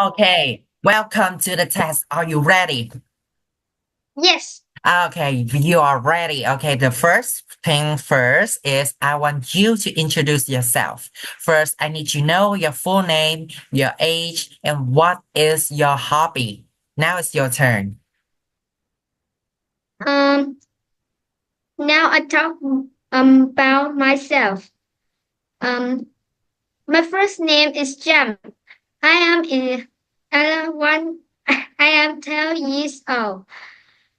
Okay, welcome to the test. Are you ready? Yes. Okay, you are ready. Okay, the first thing first is I want you to introduce yourself. First, I need to know your full name, your age, and what is your hobby. Now it's your turn. Um. Now I talk about myself. Um. My first name is Trâm. I am in one. I am 12 years old.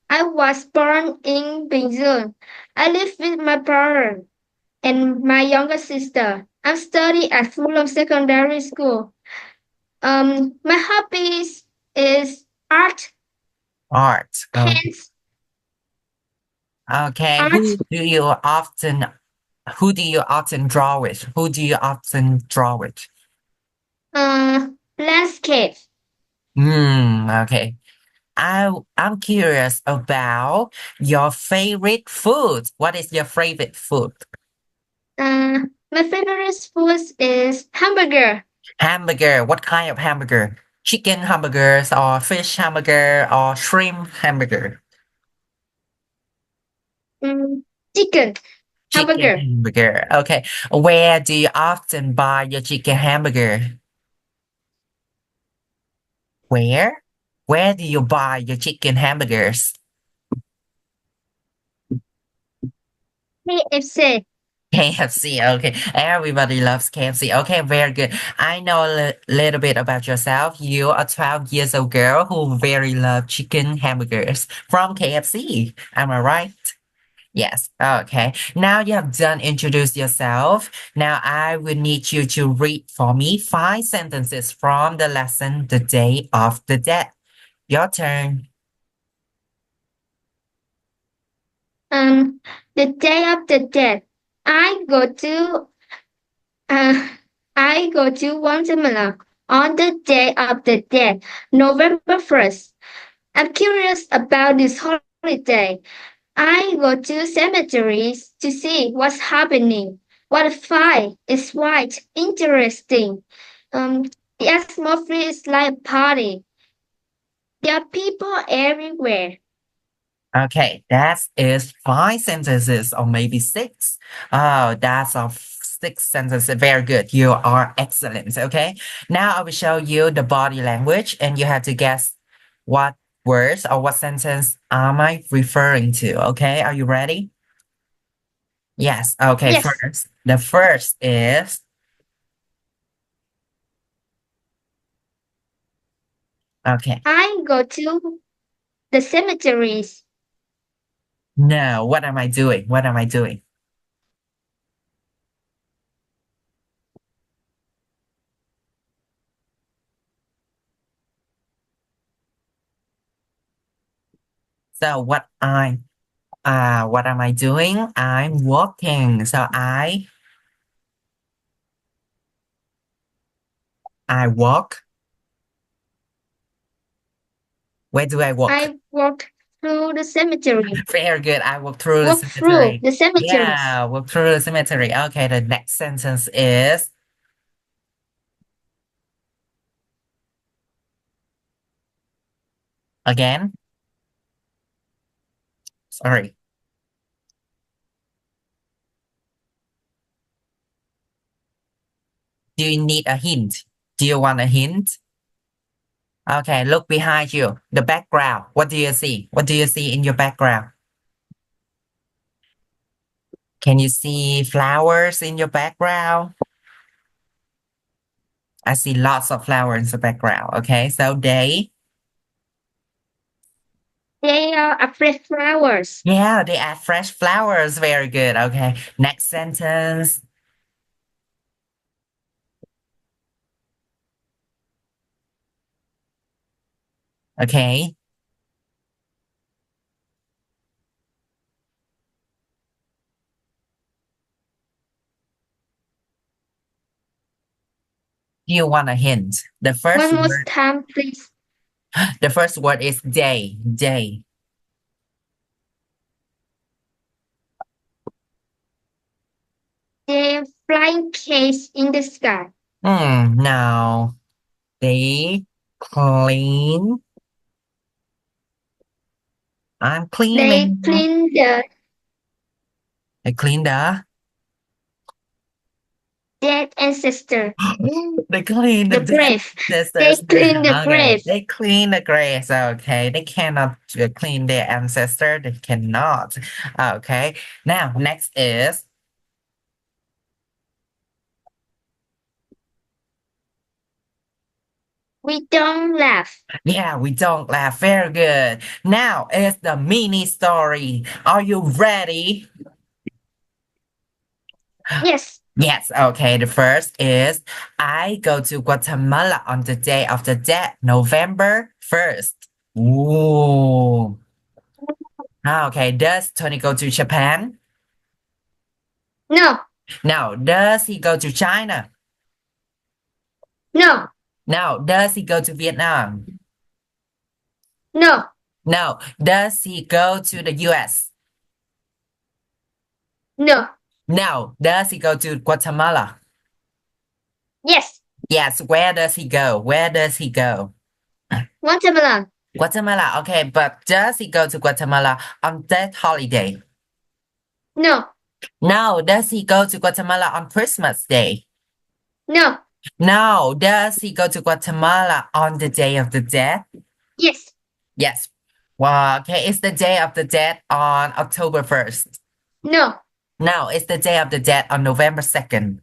I was born in Binh. I live with my brother and my younger sister. I'm studying at Fulham Secondary School. My hobbies is art, Art. hands, Okay, art, who do you often draw with? Who do you often draw with? landscape. Okay. I'm curious about your favorite food. What is your favorite food? My favorite food is hamburger. Hamburger. What kind of hamburger? Chicken hamburgers or fish hamburger or shrimp hamburger? Mm, chicken Chicken hamburger. hamburger. Okay. Where do you often buy your chicken hamburger? Where? Where do you buy your chicken hamburgers? KFC. KFC. Okay. Everybody loves KFC. Okay, very good. I know a little bit about yourself. You are 12 years old girl who very love chicken hamburgers from KFC. Am I right? Yes. Okay. Now you have done introduce yourself. Now I will need you to read for me 5 sentences from the lesson The Day of the Dead. Your turn. Um, the day of the dead. I go to uh, I go to Guatemala on the day of the dead, November 1st. I'm curious about this holiday. I go to cemeteries to see what's happening. What a fight is quite interesting. Um, the atmosphere is like a party. There are people everywhere. Okay, that is 5 sentences or maybe six. Oh, that's of 6 sentences. Very good. You are excellent. Okay. Now I will show you the body language and you have to guess what words or what sentence am I referring to. Okay. Are you ready? Yes. Okay. Yes, First, the first is okay. I go to the cemeteries. No, what am I doing? What am I doing? So what am I doing? I'm walking. So I walk. Where do I walk? I walk through the cemetery. Very good. I walk through the Walk through cemetery. the cemeteries. Yeah, walk through the cemetery. Okay, the next sentence is again. Sorry. Do you need a hint? Do you want a hint? Okay, look behind you. The background. What do you see? What do you see in your background? Can you see flowers in your background? I see lots of flowers in the background. Okay, so They are fresh flowers. yeah, they add fresh flowers. Very good. Okay, next sentence. Okay, do you want a hint? One more time, please. The first word is day. Day. They're flying cage in the sky. No. Day. Clean. I'm They cleaning. clean the I clean the. dead ancestor. They clean the The dead grave. They ancestors. clean the Okay, grave. they clean the graves. Okay, they cannot clean their ancestor. They cannot. Okay, now next is We don't laugh. yeah. We don't laugh. Very good. Now is the mini story. Are you ready? Yes. Yes. Okay. The first is I go to Guatemala on the day of the dead, November 1st. Ooh. Okay. Does Tony go to Japan? No. No. Does he go to China? No. No. Does he go to Vietnam? No. No. Does he go to the US? No. No. Does he go to Guatemala? Yes. Yes. Where does he go? Where does he go? Watermelon. Guatemala. Okay. But does he go to Guatemala on that holiday? No. No. Does he go to Guatemala on Christmas Day? No. No. Does he go to Guatemala on the Day of the Dead? Yes. Yes. Well, okay. It's the Day of the Dead on October 1st. No. No, it's the Day of the Dead on November 2nd.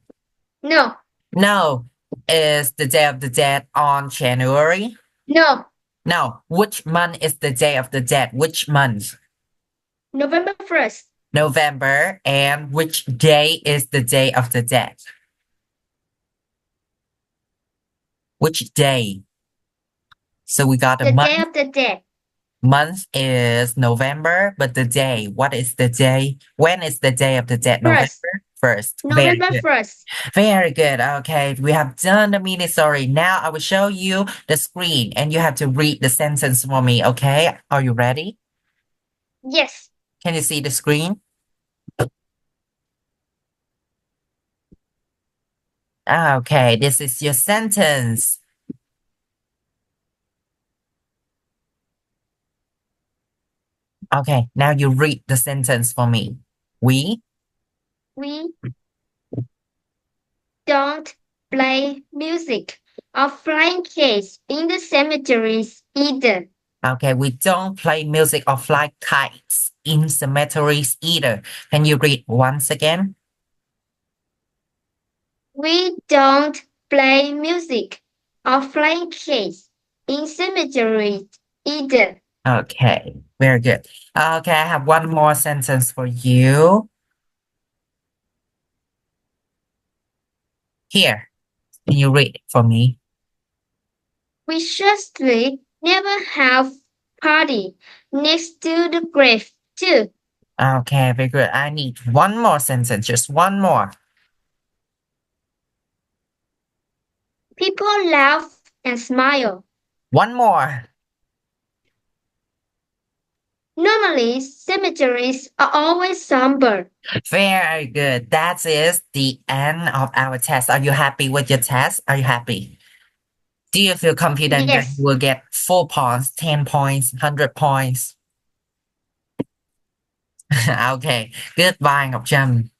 No. No, it's the Day of the Dead on January. No. No, which month is the Day of the Dead? Which month? November 1st. November. And which day is the Day of the Dead? Which day? So we got a The month. Day of the Dead. Month is November, but the day, what is the day? When is the Day of the Dead? November First. 1st. Very November good. 1st. Very good. Okay, we have done the mini story. Now I will show you the screen and you have to read the sentence for me. Okay, are you ready? Yes. Can you see the screen? Okay, this is your sentence. Okay, now you read the sentence for me. We We don't play music or flying kites in the cemeteries either. Okay, we don't play music or fly kites in cemeteries either. Can you read once again? We don't play music or flying kites in cemeteries either. Okay, very good. Okay, I have one more sentence for you. Here, can you read it for me? We usually never have party next to the grave too. Okay, very good. I need one more sentence, just one more. People laugh and smile. One more. Normally, cemeteries are always somber. Very good. That is the end of our test. Are you happy with your test? Are you happy? Do you feel confident that you Yes. will get 4 points, 10 points, 100 points? Okay. Goodbye, Ngọc Trâm.